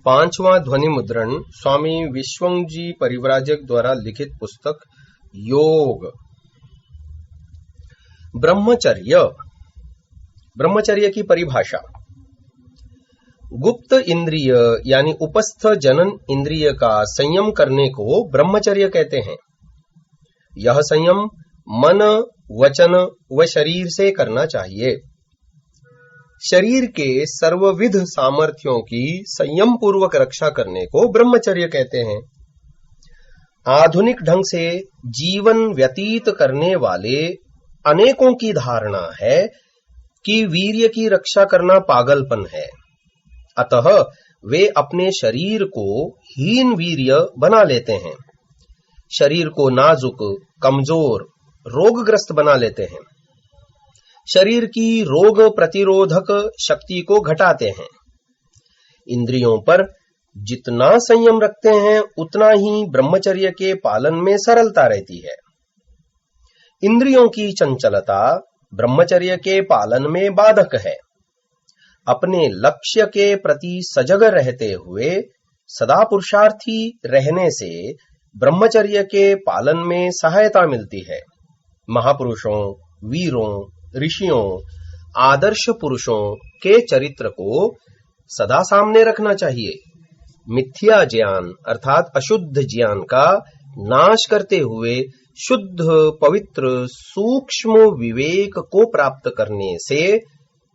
पांचवां ध्वनि मुद्रण स्वामी विश्वंजी परिव्राजक द्वारा लिखित पुस्तक योग। ब्रह्मचर्य की परिभाषा। गुप्त इंद्रिय यानी उपस्थ जनन इंद्रिय का संयम करने को ब्रह्मचर्य कहते हैं। यह संयम मन, वचन व शरीर से करना चाहिए। शरीर के सर्वविध सामर्थ्यों की संयम पूर्वक रक्षा करने को ब्रह्मचर्य कहते हैं। आधुनिक ढंग से जीवन व्यतीत करने वाले अनेकों की धारणा है कि वीर्य की रक्षा करना पागलपन है, अतः वे अपने शरीर को हीन वीर्य बना लेते हैं, शरीर को नाजुक, कमजोर, रोगग्रस्त बना लेते हैं, शरीर की रोग प्रतिरोधक शक्ति को घटाते हैं। इंद्रियों पर जितना संयम रखते हैं उतना ही ब्रह्मचर्य के पालन में सरलता रहती है। इंद्रियों की चंचलता ब्रह्मचर्य के पालन में बाधक है। अपने लक्ष्य के प्रति सजग रहते हुए सदा पुरुषार्थी रहने से ब्रह्मचर्य के पालन में सहायता मिलती है। महापुरुषों, वीरों, ऋषियों, आदर्श पुरुषों के चरित्र को सदा सामने रखना चाहिए। मिथ्या ज्ञान अर्थात अशुद्ध ज्ञान का नाश करते हुए शुद्ध, पवित्र, सूक्ष्म विवेक को प्राप्त करने से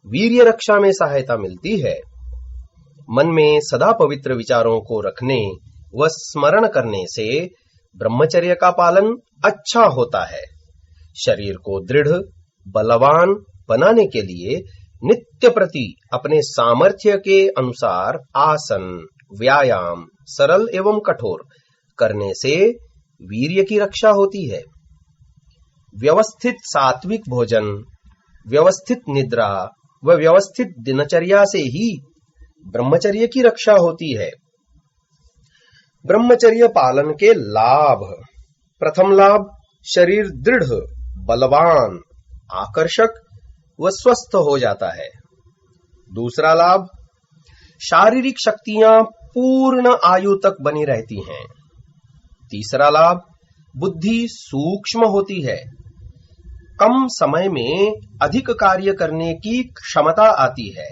वीर्य रक्षा में सहायता मिलती है। मन में सदा पवित्र विचारों को रखने व स्मरण करने से ब्रह्मचर्य का पालन अच्छा होता है। शरीर को दृढ़, बलवान बनाने के लिए नित्य प्रति अपने सामर्थ्य के अनुसार आसन, व्यायाम सरल एवं कठोर करने से वीर्य की रक्षा होती है। व्यवस्थित सात्विक भोजन, व्यवस्थित निद्रा व व्यवस्थित दिनचर्या से ही ब्रह्मचर्य की रक्षा होती है। ब्रह्मचर्य पालन के लाभ। प्रथम लाभ, शरीर दृढ़, बलवान, आकर्षक व स्वस्थ हो जाता है। दूसरा लाभ, शारीरिक शक्तियां पूर्ण आयु तक बनी रहती हैं। तीसरा लाभ, बुद्धि सूक्ष्म होती है, कम समय में अधिक कार्य करने की क्षमता आती है,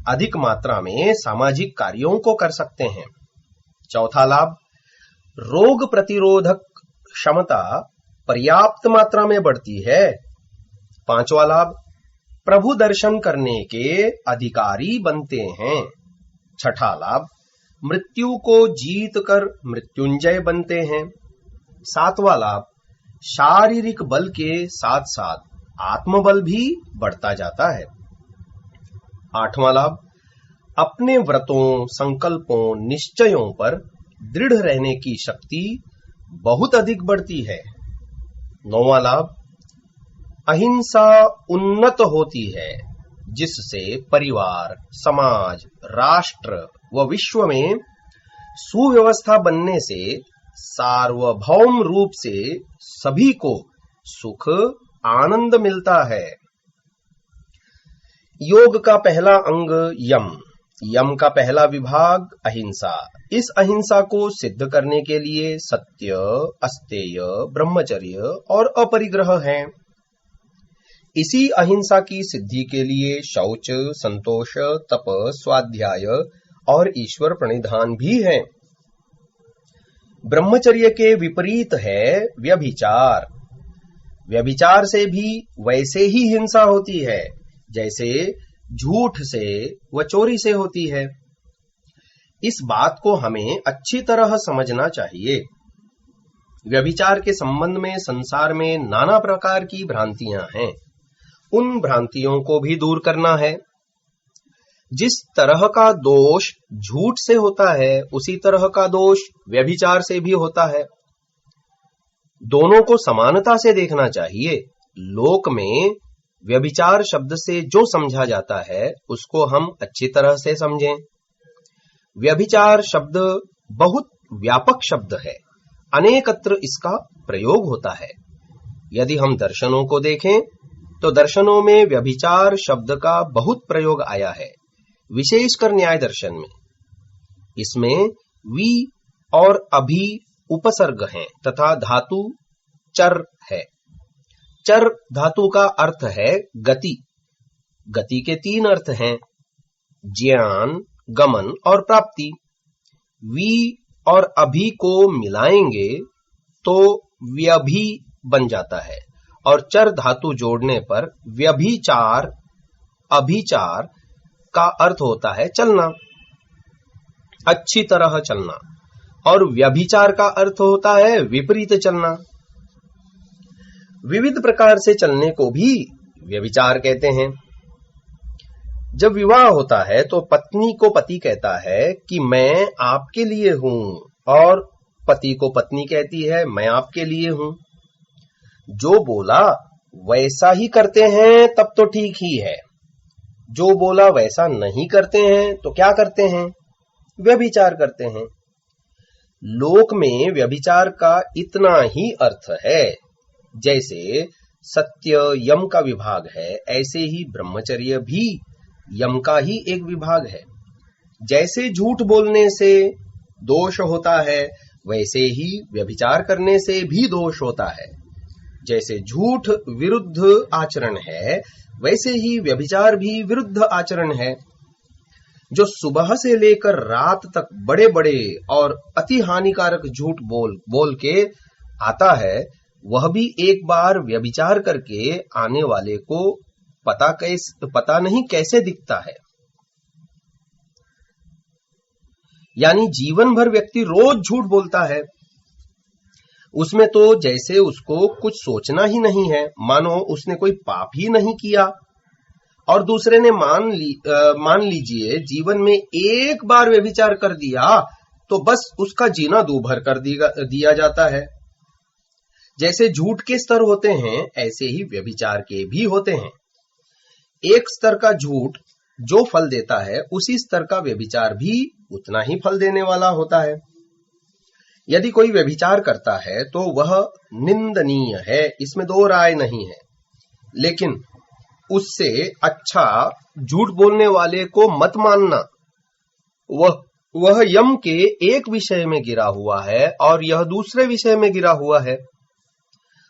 अधिक मात्रा में सामाजिक कार्यों को कर सकते हैं। चौथा लाभ, रोग प्रतिरोधक क्षमता पर्याप्त मात्रा में बढ़ती है। पांचवा लाभ, प्रभु दर्शन करने के अधिकारी बनते हैं। छठा लाभ, मृत्यु को जीत कर मृत्युंजय बनते हैं। सातवां लाभ, शारीरिक बल के साथ साथ आत्मबल भी बढ़ता जाता है। आठवां लाभ, अपने व्रतों, संकल्पों, निश्चयों पर दृढ़ रहने की शक्ति बहुत अधिक बढ़ती है। नौवां लाभ, अहिंसा उन्नत होती है, जिससे परिवार, समाज, राष्ट्र व विश्व में सुव्यवस्था बनने से सार्वभौम रूप से सभी को सुख, आनंद मिलता है। योग का पहला अंग यम, यम का पहला विभाग अहिंसा। इस अहिंसा को सिद्ध करने के लिए सत्य, अस्तेय, ब्रह्मचर्य और अपरिग्रह हैं। इसी अहिंसा की सिद्धि के लिए शौच, संतोष, तप, स्वाध्याय और ईश्वर प्रणिधान भी हैं। ब्रह्मचर्य के विपरीत है व्यभिचार। व्यभिचार से भी वैसे ही हिंसा होती है जैसे झूठ से व चोरी से होती है। इस बात को हमें अच्छी तरह समझना चाहिए। व्यभिचार के संबंध में संसार में नाना प्रकार की भ्रांतियां हैं। उन भ्रांतियों को भी दूर करना है। जिस तरह का दोष झूठ से होता है, उसी तरह का दोष व्यभिचार से भी होता है। दोनों को समानता से देखना चाहिए। लोक में व्यभिचार शब्द से जो समझा जाता है उसको हम अच्छी तरह से समझें। व्यभिचार शब्द बहुत व्यापक शब्द है, अनेकत्र इसका प्रयोग होता है। यदि हम दर्शनों को देखें तो दर्शनों में व्यभिचार शब्द का बहुत प्रयोग आया है, विशेषकर न्याय दर्शन में। इसमें वी और अभी उपसर्ग हैं तथा धातु चर है। चर धातु का अर्थ है गति। गति के 3 अर्थ हैं, ज्ञान, गमन और प्राप्ति। वी और अभी को मिलाएंगे तो व्यभी बन जाता है और चर धातु जोड़ने पर व्यभिचार, अभिचार का अर्थ होता है चलना, अच्छी तरह चलना, और व्यभिचार का अर्थ होता है विपरीत चलना। विविध प्रकार से चलने को भी व्यभिचार कहते हैं। जब विवाह होता है तो पत्नी को पति कहता है कि मैं आपके लिए हूं, और पति को पत्नी कहती है मैं आपके लिए हूं। जो बोला वैसा ही करते हैं तब तो ठीक ही है, जो बोला वैसा नहीं करते हैं तो क्या करते हैं? व्यभिचार करते हैं। लोक में व्यभिचार का इतना ही अर्थ है। जैसे सत्य यम का विभाग है, ऐसे ही ब्रह्मचर्य भी यम का ही एक विभाग है। जैसे झूठ बोलने से दोष होता है, वैसे ही व्यभिचार करने से भी दोष होता है। जैसे झूठ विरुद्ध आचरण है, वैसे ही व्यभिचार भी विरुद्ध आचरण है। जो सुबह से लेकर रात तक बड़े बड़े और अति हानिकारक झूठ बोल के आता है, वह भी एक बार व्यभिचार करके आने वाले को पता नहीं कैसे दिखता है। यानी जीवन भर व्यक्ति रोज झूठ बोलता है, उसमें तो जैसे उसको कुछ सोचना ही नहीं है, मानो उसने कोई पाप ही नहीं किया। और दूसरे ने मान लीजिए जीवन में एक बार व्यभिचार कर दिया तो बस उसका जीना दूभर कर दिया जाता है। जैसे झूठ के स्तर होते हैं, ऐसे ही व्यभिचार के भी होते हैं। एक स्तर का झूठ जो फल देता है, उसी स्तर का व्यभिचार भी उतना ही फल देने वाला होता है। यदि कोई व्यभिचार करता है तो वह निंदनीय है, इसमें दो राय नहीं है। लेकिन उससे अच्छा झूठ बोलने वाले को मत मानना। वह यम के एक विषय में गिरा हुआ है और यह दूसरे विषय में गिरा हुआ है।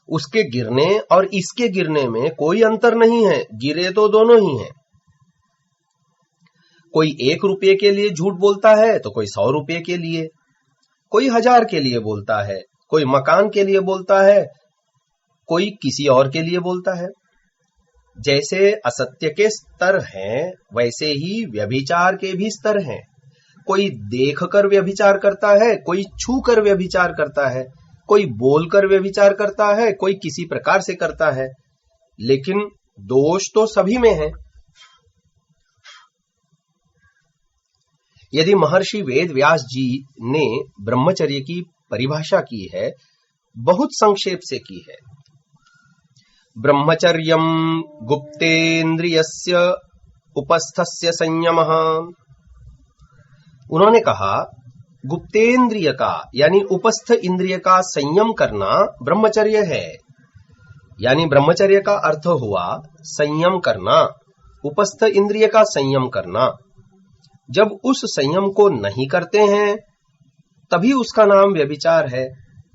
उसके गिरने और इसके गिरने में कोई अंतर नहीं है, गिरे तो दोनों ही हैं। कोई 1 रुपये के लिए झूठ बोलता है तो कोई 100 रुपये के लिए, कोई 1000 के लिए बोलता है, कोई मकान के लिए बोलता है, कोई किसी और के लिए बोलता है। जैसे असत्य के स्तर हैं, वैसे ही व्यभिचार के भी स्तर हैं। कोई देखकर व्यभिचार करता है, कोई छूकर व्यभिचार करता है, कोई बोलकर व्यभिचार करता है, कोई किसी प्रकार से करता है, लेकिन दोष तो सभी में है। यदि महर्षि वेद व्यास जी ने ब्रह्मचर्य की परिभाषा की है, बहुत संक्षेप से की है। ब्रह्मचर्यम गुप्तेन्द्रियस्य उपस्थस्य संयमः। उन्होंने कहा गुप्तेन्द्रिय का यानी उपस्थ इंद्रिय का संयम करना ब्रह्मचर्य है। यानी ब्रह्मचर्य का अर्थ हुआ संयम करना, उपस्थ इंद्रिय का संयम करना। जब उस संयम को नहीं करते हैं तभी उसका नाम व्यभिचार है,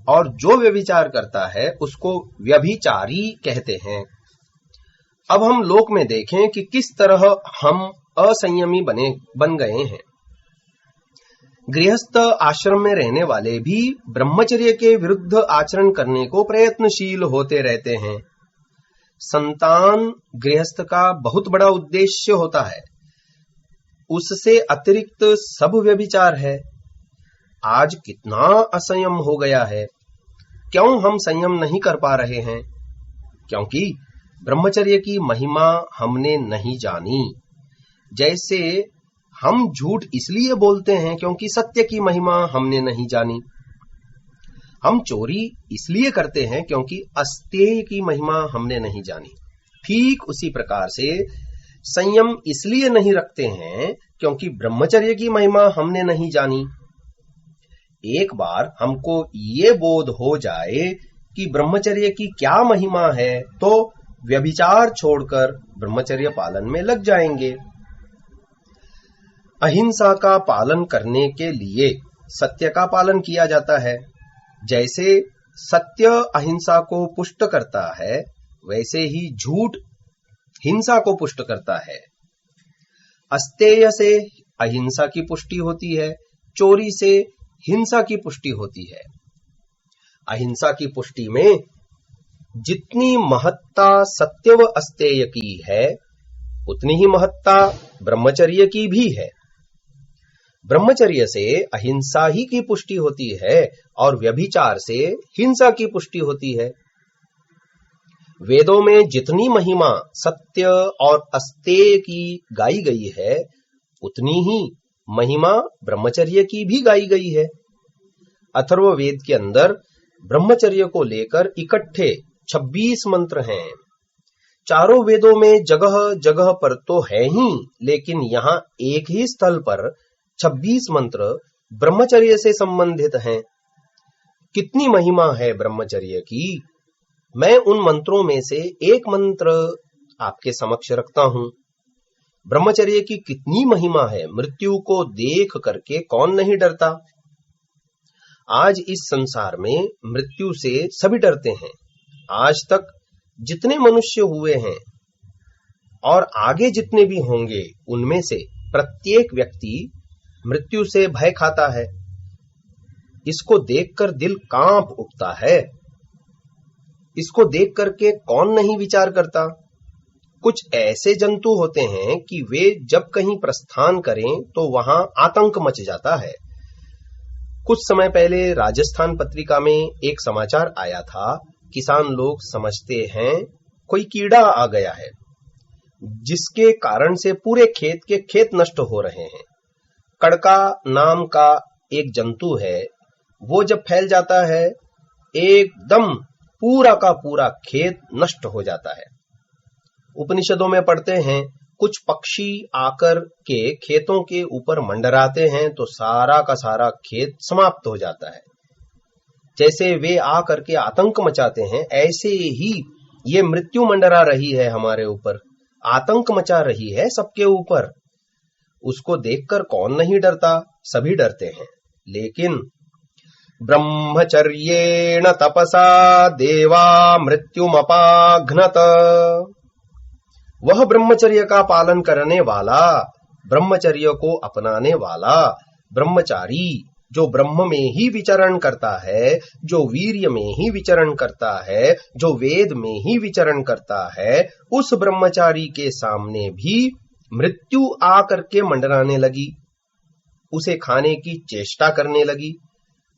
और जो व्यभिचार करता है उसको व्यभिचारी कहते हैं। अब हम लोक में देखें कि किस तरह हम असंयमी बन गए हैं। गृहस्थ आश्रम में रहने वाले भी ब्रह्मचर्य के विरुद्ध आचरण करने को प्रयत्नशील होते रहते हैं। संतान गृहस्थ का बहुत बड़ा उद्देश्य होता है, उससे अतिरिक्त सब व्यभिचार है। आज कितना असंयम हो गया है। क्यों हम संयम नहीं कर पा रहे हैं? क्योंकि ब्रह्मचर्य की महिमा हमने नहीं जानी। जैसे हम झूठ इसलिए बोलते हैं क्योंकि सत्य की महिमा हमने नहीं जानी। हम चोरी इसलिए करते हैं क्योंकि अस्तेय की महिमा हमने नहीं जानी। ठीक उसी प्रकार से संयम इसलिए नहीं रखते हैं क्योंकि ब्रह्मचर्य की महिमा हमने नहीं जानी। एक बार हमको ये बोध हो जाए कि ब्रह्मचर्य की क्या महिमा है तो व्यभिचार छोड़कर ब्रह्मचर्य पालन में लग जाएंगे। अहिंसा का पालन करने के लिए सत्य का पालन किया जाता है। जैसे सत्य अहिंसा को पुष्ट करता है, वैसे ही झूठ हिंसा को पुष्ट करता है। अस्तेय से अहिंसा की पुष्टि होती है, चोरी से हिंसा की पुष्टि होती है। अहिंसा की पुष्टि में जितनी महत्ता सत्य व अस्तेय की है, उतनी ही महत्ता ब्रह्मचर्य की भी है। ब्रह्मचर्य से अहिंसा ही की पुष्टि होती है और व्यभिचार से हिंसा की पुष्टि होती है। वेदों में जितनी महिमा सत्य और अस्तेय की गाई गई है, उतनी ही महिमा ब्रह्मचर्य की भी गाई गई है। अथर्ववेद के अंदर ब्रह्मचर्य को लेकर इकट्ठे 26 मंत्र हैं। चारों वेदों में जगह जगह पर तो है ही, लेकिन यहाँ एक ही स्थल पर 26 मंत्र ब्रह्मचर्य से संबंधित हैं। कितनी महिमा है ब्रह्मचर्य की। मैं उन मंत्रों में से एक मंत्र आपके समक्ष रखता हूं। ब्रह्मचर्य की कितनी महिमा है, मृत्यु को देख करके कौन नहीं डरता। आज इस संसार में मृत्यु से सभी डरते हैं। आज तक जितने मनुष्य हुए हैं और आगे जितने भी होंगे, उनमें से प्रत्येक व्यक्ति मृत्यु से भय खाता है। इसको देखकर दिल कांप उठता है। इसको देख करके कौन नहीं विचार करता। कुछ ऐसे जंतु होते हैं कि वे जब कहीं प्रस्थान करें तो वहां आतंक मच जाता है। कुछ समय पहले राजस्थान पत्रिका में एक समाचार आया था। किसान लोग समझते हैं कोई कीड़ा आ गया है, जिसके कारण से पूरे खेत के खेत नष्ट हो रहे हैं। कड़का नाम का एक जंतु है, वो जब फैल जाता है, एकदम पूरा का पूरा खेत नष्ट हो जाता है। उपनिषदों में पढ़ते हैं, कुछ पक्षी आकर के खेतों के ऊपर मंडराते हैं तो सारा का सारा खेत समाप्त हो जाता है। जैसे वे आकर के आतंक मचाते हैं, ऐसे ही ये मृत्यु मंडरा रही है हमारे ऊपर, आतंक मचा रही है सबके ऊपर। उसको देखकर कौन नहीं डरता, सभी डरते हैं। लेकिन ब्रह्मचर्येण तपसा देवा मृत्युमपाघ्नत, वह ब्रह्मचर्य का पालन करने वाला, ब्रह्मचर्य को अपनाने वाला ब्रह्मचारी, जो ब्रह्म में ही विचरण करता है, जो वीर्य में ही विचरण करता है, जो वेद में ही विचरण करता है, उस ब्रह्मचारी के सामने भी मृत्यु आकर के मंडराने लगी, उसे खाने की चेष्टा करने लगी,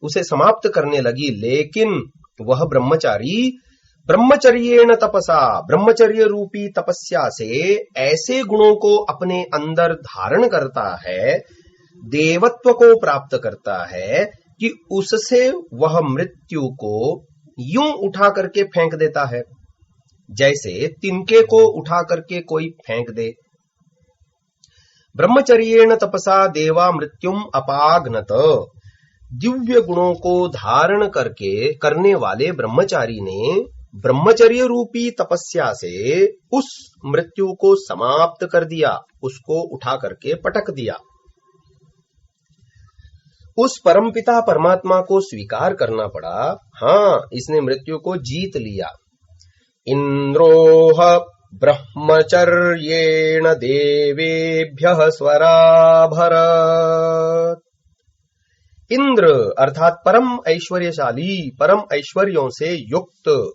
उसे समाप्त करने लगी। लेकिन वह ब्रह्मचारी ब्रह्मचर्येण तपसा, ब्रह्मचर्य रूपी तपस्या से ऐसे गुणों को अपने अंदर धारण करता है, देवत्व को प्राप्त करता है कि उससे वह मृत्यु को यूं उठा करके फेंक देता है, जैसे तिनके को उठा करके कोई फेंक दे। ब्रह्मचर्येण तपसा देवा मृत्युम अपाघ्नत, दिव्य गुणों को धारण करके करने वाले ब्रह्मचारी ने ब्रह्मचर्य रूपी तपस्या से उस मृत्यु को समाप्त कर दिया, उसको उठा करके पटक दिया। उस परमपिता परमात्मा को स्वीकार करना पड़ा। हां, इसने मृत्यु को जीत लिया। इंद्रोह ब्रह्मचर्येण देवेभ्यः स्वराभरत, इंद्र अर्थात परम ऐश्वर्यशाली, परम ऐश्वर्यों से युक्त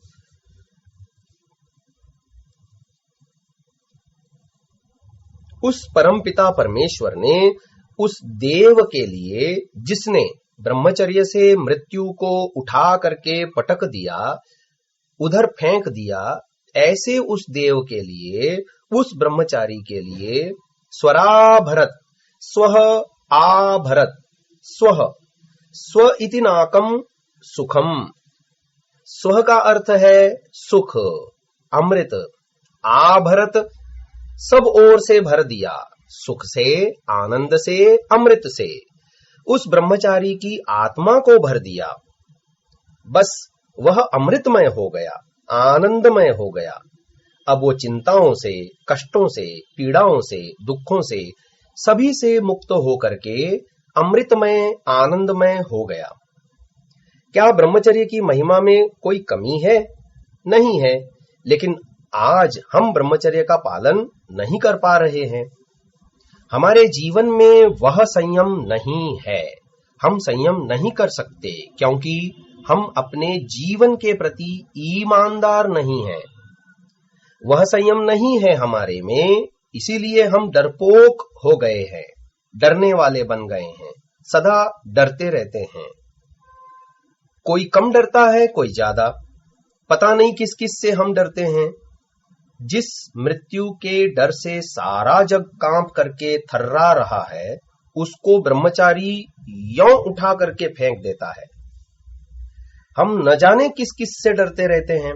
उस परमपिता परमेश्वर ने उस देव के लिए, जिसने ब्रह्मचर्य से मृत्यु को उठा करके पटक दिया, उधर फेंक दिया, ऐसे उस देव के लिए, उस ब्रह्मचारी के लिए स्वराभरत, स्वः आभरत, स्वः स्व इति नाकम सुखम, स्व का अर्थ है सुख, अमृत, आभरत सब ओर से भर दिया, सुख से, आनंद से, अमृत से उस ब्रह्मचारी की आत्मा को भर दिया। बस वह अमृतमय हो गया, आनंदमय हो गया। अब वो चिंताओं से, कष्टों से, पीड़ाओं से, दुखों से सभी से मुक्त होकर के अमृतमय आनंदमय हो गया। क्या ब्रह्मचर्य की महिमा में कोई कमी है? नहीं है, लेकिन आज हम ब्रह्मचर्य का पालन नहीं कर पा रहे हैं। हमारे जीवन में वह संयम नहीं है। हम संयम नहीं कर सकते क्योंकि हम अपने जीवन के प्रति ईमानदार नहीं हैं। वह संयम नहीं है हमारे में, इसीलिए हम डरपोक हो गए हैं, डरने वाले बन गए हैं, सदा डरते रहते हैं। कोई कम डरता है, कोई ज्यादा, पता नहीं किस किस से हम डरते हैं। जिस मृत्यु के डर से सारा जग कांप करके थर्रा रहा है, उसको ब्रह्मचारी यों उठा करके फेंक देता है। हम न जाने किस किस से डरते रहते हैं।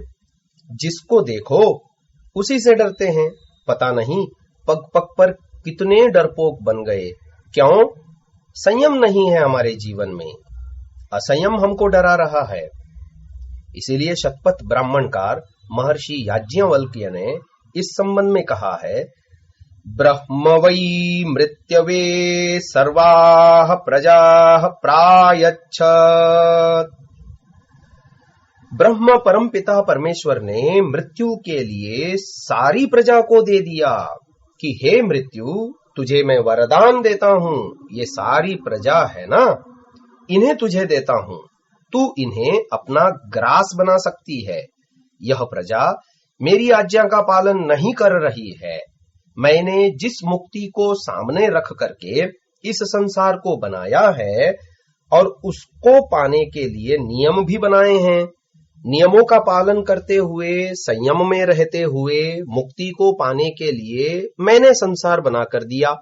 जिसको देखो उसी से डरते हैं। पता नहीं पग पग पर कितने डरपोक बन गए। क्यों? संयम नहीं है हमारे जीवन में। असंयम हमको डरा रहा है। इसीलिए शतपथ ब्राह्मणकार महर्षि याज्ञवल्क्य ने इस संबंध में कहा है, ब्रह्म वै मृत्यवे सर्वाः प्रजाः प्रायच्छत्। ब्रह्म परमपिता परमेश्वर ने मृत्यु के लिए सारी प्रजा को दे दिया कि हे मृत्यु, तुझे मैं वरदान देता हूं। ये सारी प्रजा है ना, इन्हें तुझे देता हूं, तू इन्हें अपना ग्रास बना सकती है। यह प्रजा मेरी आज्ञा का पालन नहीं कर रही है। मैंने जिस मुक्ति को सामने रख करके इस संसार को बनाया है और उसको पाने के लिए नियम भी बनाए हैं, नियमों का पालन करते हुए, संयम में रहते हुए मुक्ति को पाने के लिए मैंने संसार बनाकर दिया।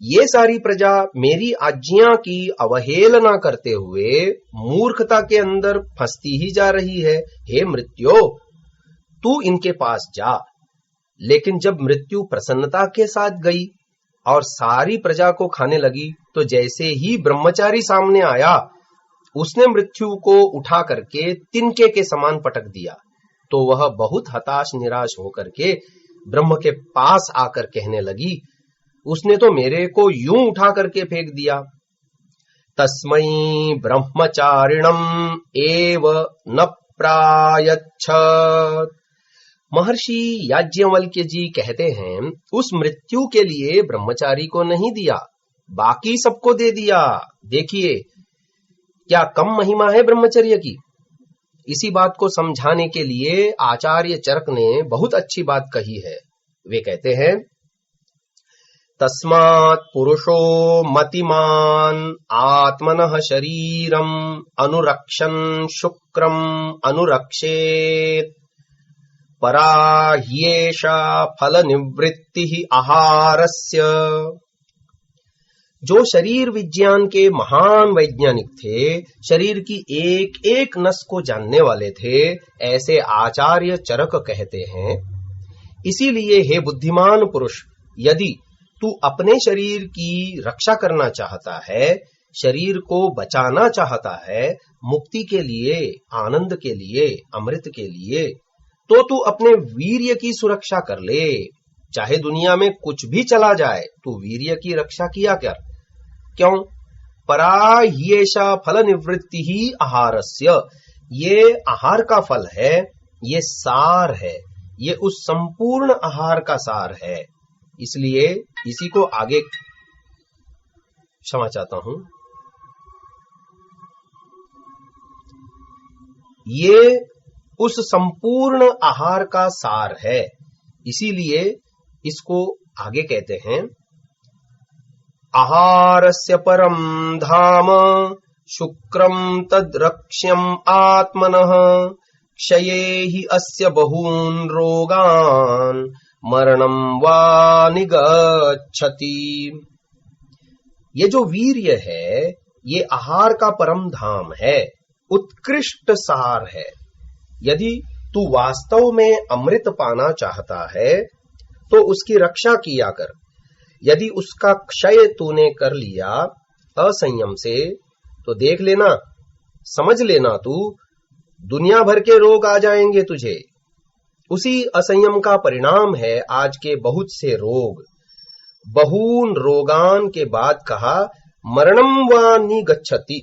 ये सारी प्रजा मेरी आज्ञा की अवहेलना करते हुए मूर्खता के अंदर फंसती ही जा रही है। हे मृत्यु, तू इनके पास जा। लेकिन जब मृत्यु प्रसन्नता के साथ गई और सारी प्रजा को खाने लगी, तो जैसे ही ब्रह्मचारी सामने आया, उसने मृत्यु को उठा करके तिनके के समान पटक दिया। तो वह बहुत हताश निराश होकर के ब्रह्म के पास आकर कहने लगी, उसने तो मेरे को यूं उठा करके फेंक दिया। तस्मै ब्रह्मचारिणम एव न प्रायच्छत्। महर्षि याज्ञवल्क्य जी कहते हैं, उस मृत्यु के लिए ब्रह्मचारी को नहीं दिया, बाकी सबको दे दिया। देखिए क्या कम महिमा है ब्रह्मचर्य की। इसी बात को समझाने के लिए आचार्य चरक ने बहुत अच्छी बात कही है। वे कहते हैं, तस्मात् पुरुषो मतिमान आत्मनः शरीरम अनुरक्षन् शुक्रम अनुरक्षेत् परा ह्येषा फल निवृत्तिः आहारस्य। जो शरीर विज्ञान के महान वैज्ञानिक थे, शरीर की एक एक नस को जानने वाले थे, ऐसे आचार्य चरक कहते हैं, इसीलिए हे बुद्धिमान पुरुष, यदि तू अपने शरीर की रक्षा करना चाहता है, शरीर को बचाना चाहता है, मुक्ति के लिए, आनंद के लिए, अमृत के लिए, तो तू अपने वीर्य की सुरक्षा कर ले। चाहे दुनिया में कुछ भी चला जाए, तू वीर्य की रक्षा किया कर। क्यों? परा ह्येषा फल निवृत्ति ही आहारस्य। ये आहार का फल है, ये सार है, ये उस संपूर्ण आहार का सार है। इसलिए इसी को आगे क्षमा चाहता हूं, ये उस संपूर्ण आहार का सार है। इसीलिए इसको आगे कहते हैं, आहारस्य परम धाम शुक्रम तद्रक्ष्यम आत्मनः क्षये हि अस्य बहून् रोगान् मरणं वा निगच्छति। ये जो वीर्य है, ये आहार का परम धाम है, उत्कृष्ट सार है। यदि तू वास्तव में अमृत पाना चाहता है, तो उसकी रक्षा किया कर। यदि उसका क्षय तूने कर लिया असंयम से, तो देख लेना, समझ लेना, तू दुनिया भर के रोग आ जाएंगे तुझे। उसी असंयम का परिणाम है आज के बहुत से रोग। बहून रोगान के बाद कहा मरणम वा निगच्छति,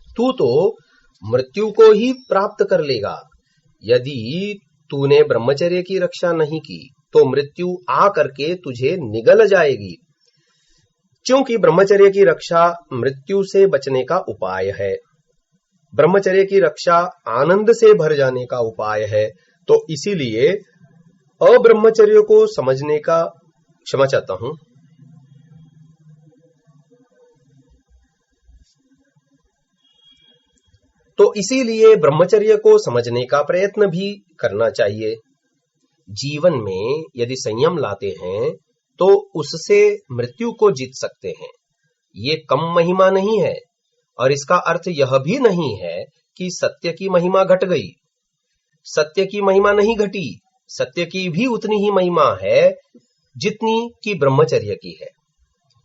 तू तो मृत्यु को ही प्राप्त कर लेगा। यदि तूने ब्रह्मचर्य की रक्षा नहीं की तो मृत्यु आ करके तुझे निगल जाएगी, क्योंकि ब्रह्मचर्य की रक्षा मृत्यु से बचने का उपाय है। ब्रह्मचर्य की रक्षा आनंद से भर जाने का उपाय है। तो इसीलिए अब्रह्मचर्य को समझने का, क्षमा चाहता हूं, तो इसीलिए ब्रह्मचर्य को समझने का प्रयत्न भी करना चाहिए। जीवन में यदि संयम लाते हैं तो उससे मृत्यु को जीत सकते हैं। ये कम महिमा नहीं है, और इसका अर्थ यह भी नहीं है कि सत्य की महिमा घट गई। सत्य की महिमा नहीं घटी, सत्य की भी उतनी ही महिमा है जितनी कि ब्रह्मचर्य की है।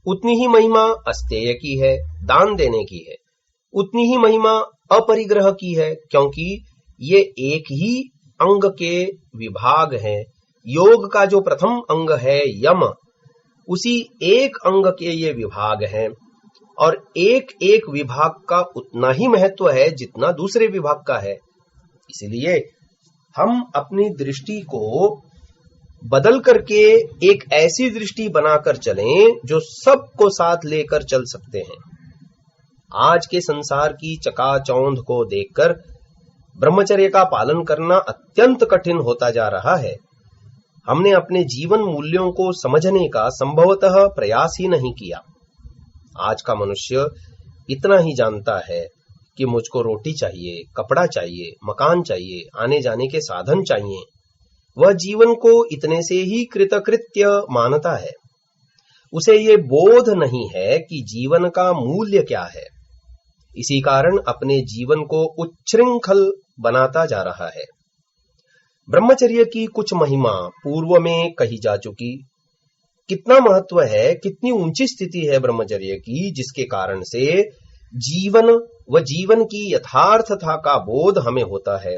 उतनी ही महिमा अस्तेय की है, दान देने की है। उतनी ही महिमा अपरिग्रह की है, क्योंकि ये एक ही अंग के विभाग हैं। योग का जो प्रथम अंग है यम, उसी एक अंग के ये विभाग हैं, और एक एक विभाग का उतना ही महत्व है जितना दूसरे विभाग का है। इसलिए हम अपनी दृष्टि को बदल करके एक ऐसी दृष्टि बनाकर चलें जो सबको साथ लेकर चल सकते हैं। आज के संसार की चकाचौंध को देखकर ब्रह्मचर्य का पालन करना अत्यंत कठिन होता जा रहा है। हमने अपने जीवन मूल्यों को समझने का संभवतः प्रयास ही नहीं किया। आज का मनुष्य इतना ही जानता है कि मुझको रोटी चाहिए, कपड़ा चाहिए, मकान चाहिए, आने जाने के साधन चाहिए। वह जीवन को इतने से ही कृतकृत्य मानता है। उसे ये बोध नहीं है कि जीवन का मूल्य क्या है। इसी कारण अपने जीवन को उच्छृंखल बनाता जा रहा है। ब्रह्मचर्य की कुछ महिमा पूर्व में कही जा चुकी। कितना महत्व है, कितनी ऊंची स्थिति है ब्रह्मचर्य की, जिसके कारण से जीवन व जीवन की यथार्थता का बोध हमें होता है।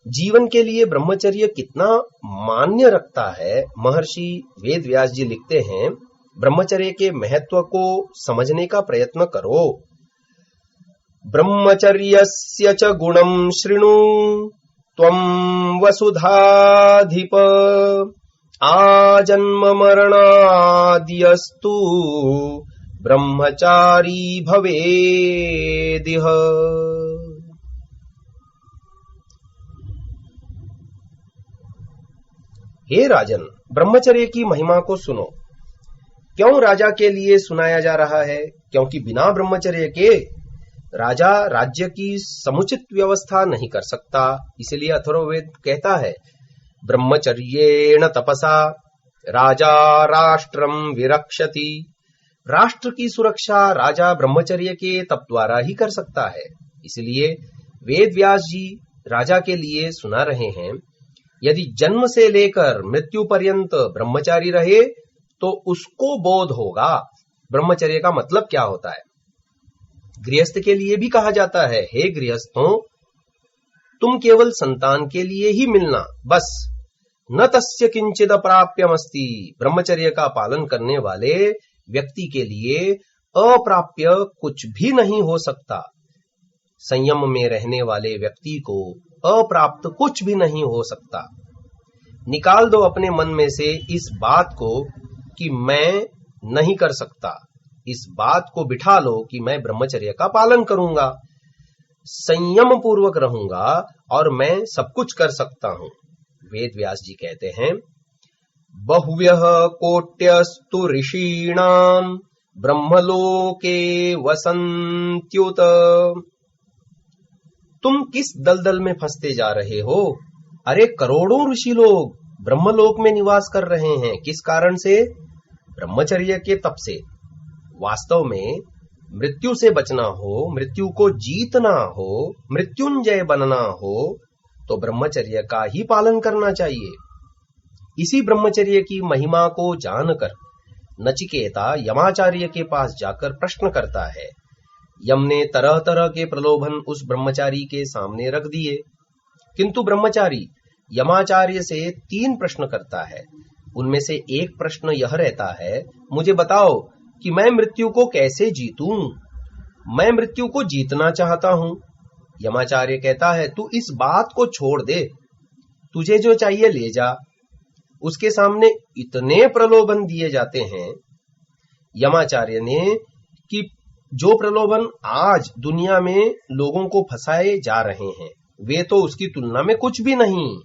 जीवन के लिए ब्रह्मचर्य कितना मान्य रखता है, महर्षि वेदव्यास जी लिखते हैं, ब्रह्मचर्य के महत्व को समझने का प्रयत्न करो। ब्रह्मचर्यस्य च गुणं शृणु त्वं वसुधाधिप आजन्म मरणाद्यस्तु ब्रह्मचारी भवेदिह। हे राजन, ब्रह्मचर्य की महिमा को सुनो। क्यों राजा के लिए सुनाया जा रहा है? क्योंकि बिना ब्रह्मचर्य के राजा राज्य की समुचित व्यवस्था नहीं कर सकता। इसलिए अथर्ववेद कहता है, ब्रह्मचर्येण तपसा राजा राष्ट्रम विरक्षति। राष्ट्र की सुरक्षा राजा ब्रह्मचर्य के तप द्वारा ही कर सकता है। इसलिए वेद व्यास जी राजा के लिए सुना रहे हैं, यदि जन्म से लेकर मृत्यु पर्यंत ब्रह्मचारी रहे तो उसको बोध होगा ब्रह्मचर्य का मतलब क्या होता है। गृहस्थ के लिए भी कहा जाता है, हे गृहस्थों, तुम केवल संतान के लिए ही मिलना, बस न तस्य किंचिद अप्राप्यमस्ति। ब्रह्मचर्य का पालन करने वाले व्यक्ति के लिए अप्राप्य कुछ भी नहीं हो सकता। संयम में रहने वाले व्यक्ति को अप्राप्त कुछ भी नहीं हो सकता। निकाल दो अपने मन में से इस बात को कि मैं नहीं कर सकता। इस बात को बिठा लो कि मैं ब्रह्मचर्य का पालन करूंगा, संयम पूर्वक रहूंगा और मैं सब कुछ कर सकता हूं। वेद व्यास जी कहते हैं, बहुव्यः कोट्यस्तु ऋषीणाम ब्रह्मलोके वसन्त्युत। तुम किस दलदल में फंसते जा रहे हो? अरे करोड़ों ऋषि लोग ब्रह्मलोक में निवास कर रहे हैं। किस कारण से? ब्रह्मचर्य के तप से। वास्तव में मृत्यु से बचना हो, मृत्यु को जीतना हो, मृत्युंजय बनना हो तो ब्रह्मचर्य का ही पालन करना चाहिए। इसी ब्रह्मचर्य की महिमा को जानकर नचिकेता यमाचार्य के पास जाकर प्रश्न करता है। यम ने तरह तरह के प्रलोभन उस ब्रह्मचारी के सामने रख दिए, किंतु ब्रह्मचारी यमाचार्य से 3 प्रश्न करता है। उनमें से एक प्रश्न यह रहता है, मुझे बताओ कि मैं मृत्यु को कैसे जीतूं? मैं मृत्यु को जीतना चाहता हूं। यमाचार्य कहता है, तू इस बात को छोड़ दे, तुझे जो चाहिए ले जा। उसके सामने इतने प्रलोभन दिए जाते हैं यमाचार्य ने कि जो प्रलोभन आज दुनिया में लोगों को फंसाए जा रहे हैं वे तो उसकी तुलना में कुछ भी नहीं।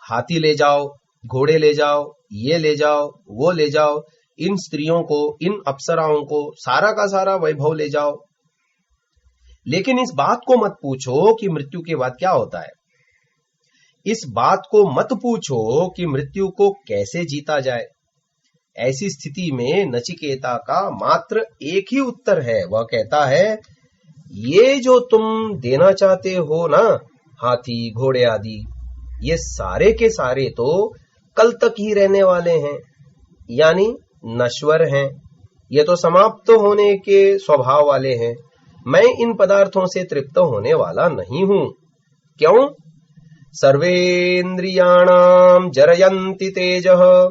हाथी ले जाओ, घोड़े ले जाओ, ये ले जाओ, वो ले जाओ, इन स्त्रियों को, इन अप्सराओं को, सारा का सारा वैभव ले जाओ, लेकिन इस बात को मत पूछो कि मृत्यु के बाद क्या होता है। इस बात को मत पूछो कि मृत्यु को कैसे जीता जाए। ऐसी स्थिति में नचिकेता का मात्र एक ही उत्तर है, वह कहता है, ये जो तुम देना चाहते हो ना, हाथी घोड़े आदि, ये सारे के सारे तो कल तक ही रहने वाले हैं, यानी नश्वर हैं। ये तो समाप्त होने के स्वभाव वाले हैं। मैं इन पदार्थों से तृप्त होने वाला नहीं हूं। क्यों? सर्वेन्द्रियाणाम जरयन्ति तेजः,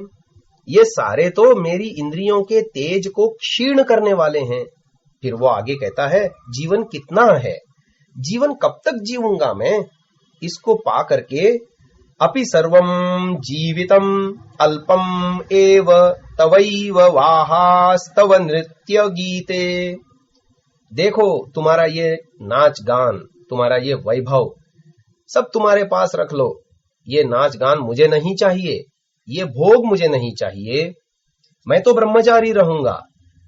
ये सारे तो मेरी इंद्रियों के तेज को क्षीण करने वाले हैं। फिर वो आगे कहता है, जीवन कितना है, जीवन कब तक जीऊंगा मैं, इसको पा करके अपि सर्वम जीवितम अल्पम एव तवैव वाहास्तव नृत्य गीते। देखो, तुम्हारा ये नाच गान, तुम्हारा ये वैभव सब तुम्हारे पास रख लो। ये नाच गान मुझे नहीं चाहिए, ये भोग मुझे नहीं चाहिए। मैं तो ब्रह्मचारी रहूंगा,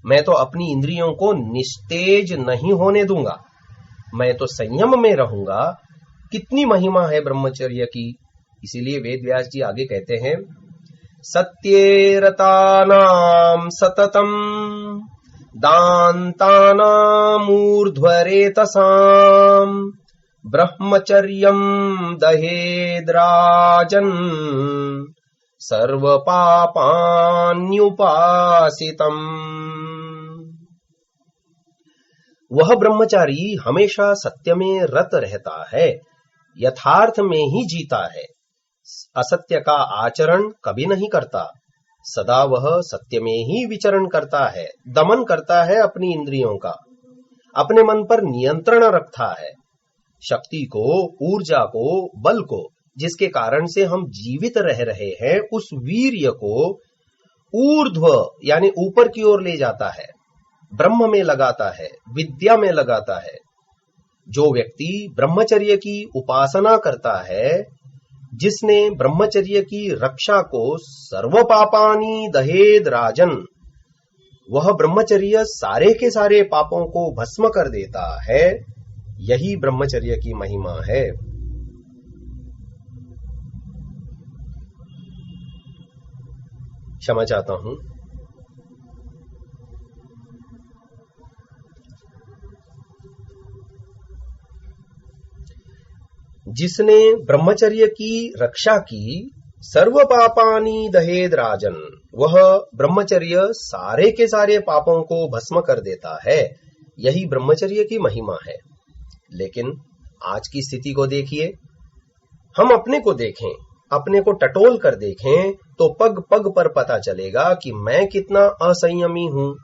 मैं तो अपनी इंद्रियों को निस्तेज नहीं होने दूंगा, मैं तो संयम में रहूंगा। कितनी महिमा है ब्रह्मचर्य की। इसीलिए वेद व्यास जी आगे कहते हैं, सत्येरतानाम सततम दान्तानामूर्ध्वरेतसाम ब्रह्मचर्यम दहेद्राजन् सर्वपापान्युपासितम्। वह ब्रह्मचारी हमेशा सत्य में रत रहता है, यथार्थ में ही जीता है, असत्य का आचरण कभी नहीं करता। सदा वह सत्य में ही विचरण करता है, दमन करता है अपनी इंद्रियों का, अपने मन पर नियंत्रण रखता है। शक्ति को, ऊर्जा को, बल को, जिसके कारण से हम जीवित रह रहे हैं, उस वीर्य को ऊर्ध्व यानी ऊपर की ओर ले जाता है, ब्रह्म में लगाता है, विद्या में लगाता है। जो व्यक्ति ब्रह्मचर्य की उपासना करता है, जिसने ब्रह्मचर्य की रक्षा को सर्व पापानि दहेद राजन, वह ब्रह्मचर्य सारे के सारे पापों को भस्म कर देता है। यही ब्रह्मचर्य की महिमा है। क्षमा चाहता हूं। जिसने ब्रह्मचर्य की रक्षा की, सर्व पापानि दहेद राजन, वह ब्रह्मचर्य सारे के सारे पापों को भस्म कर देता है। यही ब्रह्मचर्य की महिमा है। लेकिन आज की स्थिति को देखिए, हम अपने को देखें, अपने को टटोल कर देखें तो पग पग पर पता चलेगा कि मैं कितना असंयमी हूं।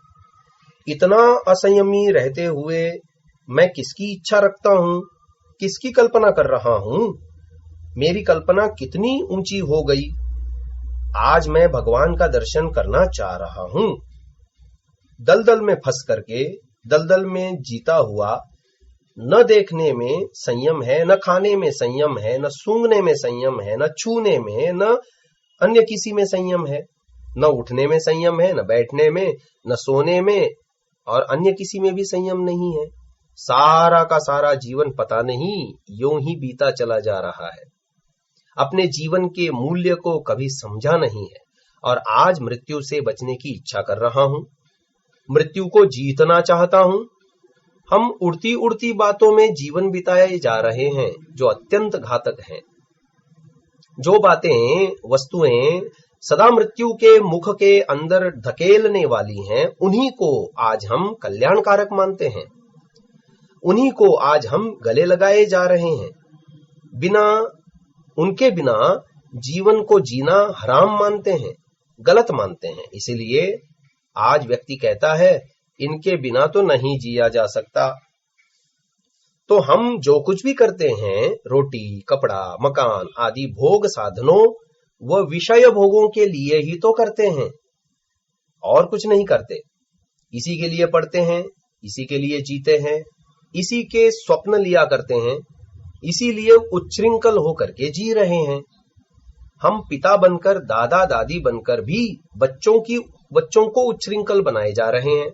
इतना असंयमी रहते हुए मैं किसकी इच्छा रखता हूं, किसकी कल्पना कर रहा हूं। मेरी कल्पना कितनी ऊंची हो गई। आज मैं भगवान का दर्शन करना चाह रहा हूं। दलदल में फंस करके, दलदल में जीता हुआ, न देखने में संयम है, न खाने में संयम है, न सूंघने में संयम है, न छूने में, न अन्य किसी में संयम है, न उठने में संयम है, न बैठने में, न सोने में, और अन्य किसी में भी संयम नहीं है। सारा का सारा जीवन पता नहीं यूं ही बीता चला जा रहा है। अपने जीवन के मूल्य को कभी समझा नहीं है, और आज मृत्यु से बचने की इच्छा कर रहा हूं, मृत्यु को जीतना चाहता हूं। हम उड़ती उड़ती बातों में जीवन बिताए जा रहे हैं जो अत्यंत घातक हैं। जो बातें, वस्तुएं सदा मृत्यु के मुख के अंदर धकेलने वाली हैं, उन्हीं को आज हम कल्याणकारक मानते हैं, उन्हीं को आज हम गले लगाए जा रहे हैं। उनके बिना जीवन को जीना हराम मानते हैं, गलत मानते हैं। इसीलिए आज व्यक्ति कहता है इनके बिना तो नहीं जिया जा सकता। तो हम जो कुछ भी करते हैं, रोटी, कपड़ा, मकान आदि भोग साधनों व विषय भोगों के लिए ही तो करते हैं, और कुछ नहीं करते। इसी के लिए पढ़ते हैं, इसी के लिए जीते हैं, इसी के स्वप्न लिया करते हैं, इसीलिए उच्छृंखल होकर के जी रहे हैं। हम पिता बनकर, दादा दादी बनकर भी बच्चों को उच्छृंखल बनाए जा रहे हैं।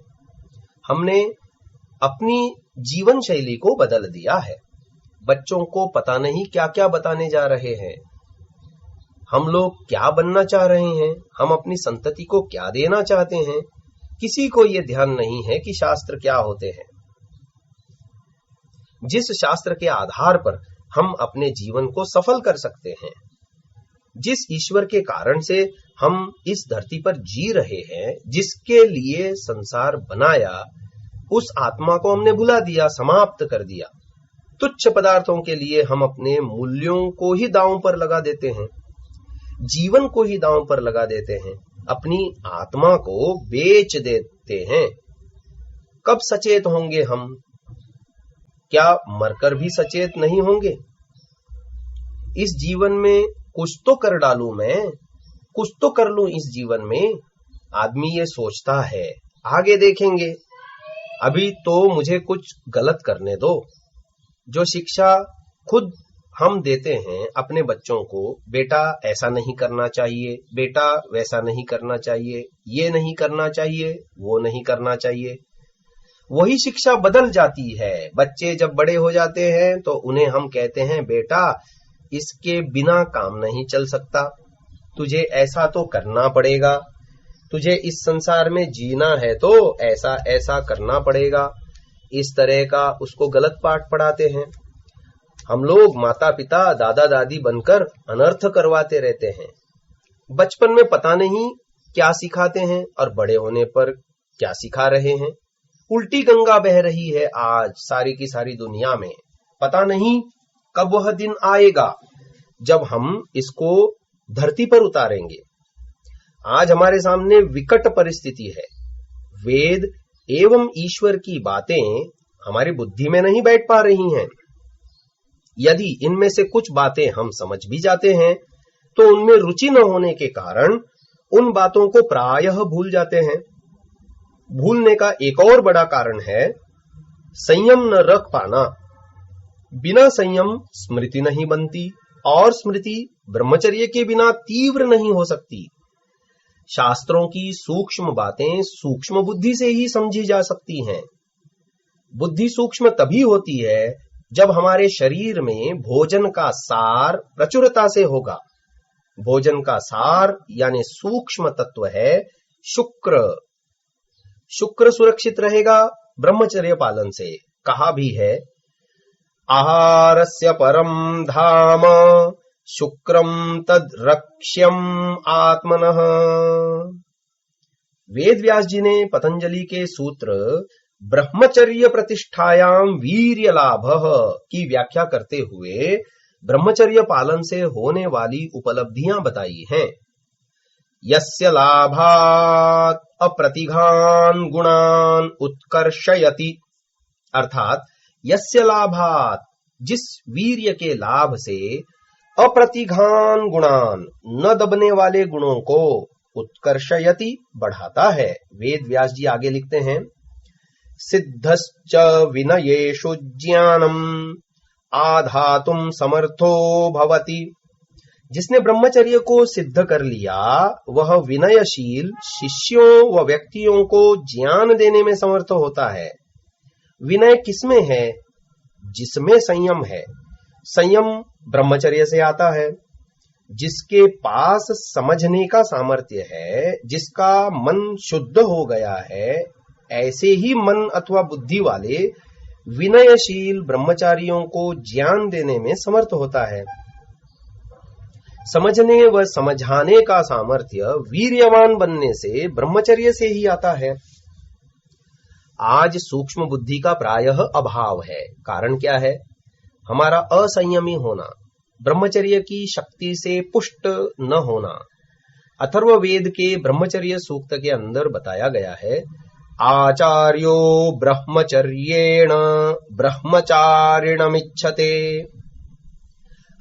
हमने अपनी जीवन शैली को बदल दिया है। बच्चों को पता नहीं क्या क्या बताने जा रहे हैं। हम लोग क्या बनना चाह रहे हैं, हम अपनी संतति को क्या देना चाहते हैं, किसी को यह ध्यान नहीं है कि शास्त्र क्या होते हैं। जिस शास्त्र के आधार पर हम अपने जीवन को सफल कर सकते हैं, जिस ईश्वर के कारण से हम इस धरती पर जी रहे हैं, जिसके लिए संसार बनाया, उस आत्मा को हमने भुला दिया, समाप्त कर दिया। तुच्छ पदार्थों के लिए हम अपने मूल्यों को ही दांव पर लगा देते हैं, जीवन को ही दांव पर लगा देते हैं, अपनी आत्मा को बेच देते हैं। कब सचेत होंगे हम? क्या मरकर भी सचेत नहीं होंगे? इस जीवन में कुछ तो कर डालूं मैं, कुछ तो कर लूं इस जीवन में, आदमी ये सोचता है। आगे देखेंगे, अभी तो मुझे कुछ गलत करने दो। जो शिक्षा खुद हम देते हैं अपने बच्चों को, बेटा ऐसा नहीं करना चाहिए, बेटा वैसा नहीं करना चाहिए, ये नहीं करना चाहिए, वो नहीं करना चाहिए, वही शिक्षा बदल जाती है। बच्चे जब बड़े हो जाते हैं तो उन्हें हम कहते हैं, बेटा इसके बिना काम नहीं चल सकता, तुझे ऐसा तो करना पड़ेगा, तुझे इस संसार में जीना है तो ऐसा ऐसा करना पड़ेगा। इस तरह का उसको गलत पाठ पढ़ाते हैं। हम लोग माता पिता, दादा दादी बनकर अनर्थ करवाते रहते हैं। बचपन में पता नहीं क्या सिखाते हैं और बड़े होने पर क्या सिखा रहे हैं। उल्टी गंगा बह रही है आज सारी की सारी दुनिया में। पता नहीं कब वह दिन आएगा जब हम इसको धरती पर उतारेंगे। आज हमारे सामने विकट परिस्थिति है। वेद एवं ईश्वर की बातें हमारी बुद्धि में नहीं बैठ पा रही हैं। यदि इनमें से कुछ बातें हम समझ भी जाते हैं तो उनमें रुचि न होने के कारण उन बातों को प्रायः भूल जाते हैं। भूलने का एक और बड़ा कारण है संयम न रख पाना। बिना संयम स्मृति नहीं बनती, और स्मृति ब्रह्मचर्य के बिना तीव्र नहीं हो सकती। शास्त्रों की सूक्ष्म बातें सूक्ष्म बुद्धि से ही समझी जा सकती हैं। बुद्धि सूक्ष्म तभी होती है जब हमारे शरीर में भोजन का सार प्रचुरता से होगा। भोजन का सार यानी सूक्ष्म तत्व है शुक्र। शुक्र सुरक्षित रहेगा ब्रह्मचर्य पालन से। कहा भी है, आहारस्य परम धाम शुक्रम तद रक्ष्यम आत्मनः। वेद व्यास जी ने पतंजलि के सूत्र ब्रह्मचर्य प्रतिष्ठायाम वीर्य लाभः की व्याख्या करते हुए ब्रह्मचर्य पालन से होने वाली उपलब्धियां बताई हैं। यस्य लाभात् अप्रतिघान गुणान उत्कर्षयति, अर्थात यस्य लाभात्, जिस वीर्य के लाभ से अप्रतिघान गुणान, न दबने वाले गुणों को, उत्कर्षयति बढ़ाता है। वेद व्यास जी आगे लिखते हैं, सिद्धश्च विनयेषु ज्ञानम आधातुम समर्थो भवति। जिसने ब्रह्मचर्य को सिद्ध कर लिया वह विनयशील शिष्यों व व्यक्तियों को ज्ञान देने में समर्थ होता है। विनय किसमें है? जिसमें संयम है। संयम ब्रह्मचर्य से आता है। जिसके पास समझने का सामर्थ्य है, जिसका मन शुद्ध हो गया है, ऐसे ही मन अथवा बुद्धि वाले विनयशील ब्रह्मचारियों को ज्ञान देने में समर्थ होता है। समझने व समझाने का सामर्थ्य वीर्यवान बनने से ब्रह्मचर्य से ही आता है। आज सूक्ष्म बुद्धि का प्रायः अभाव है। कारण क्या है? हमारा असंयमी होना। ब्रह्मचर्य की शक्ति से पुष्ट न होना। अथर्ववेद के ब्रह्मचर्य सूक्त के अंदर बताया गया है, आचार्यो ब्रह्मचर्येण ब्रह्मचारिणमिच्छते।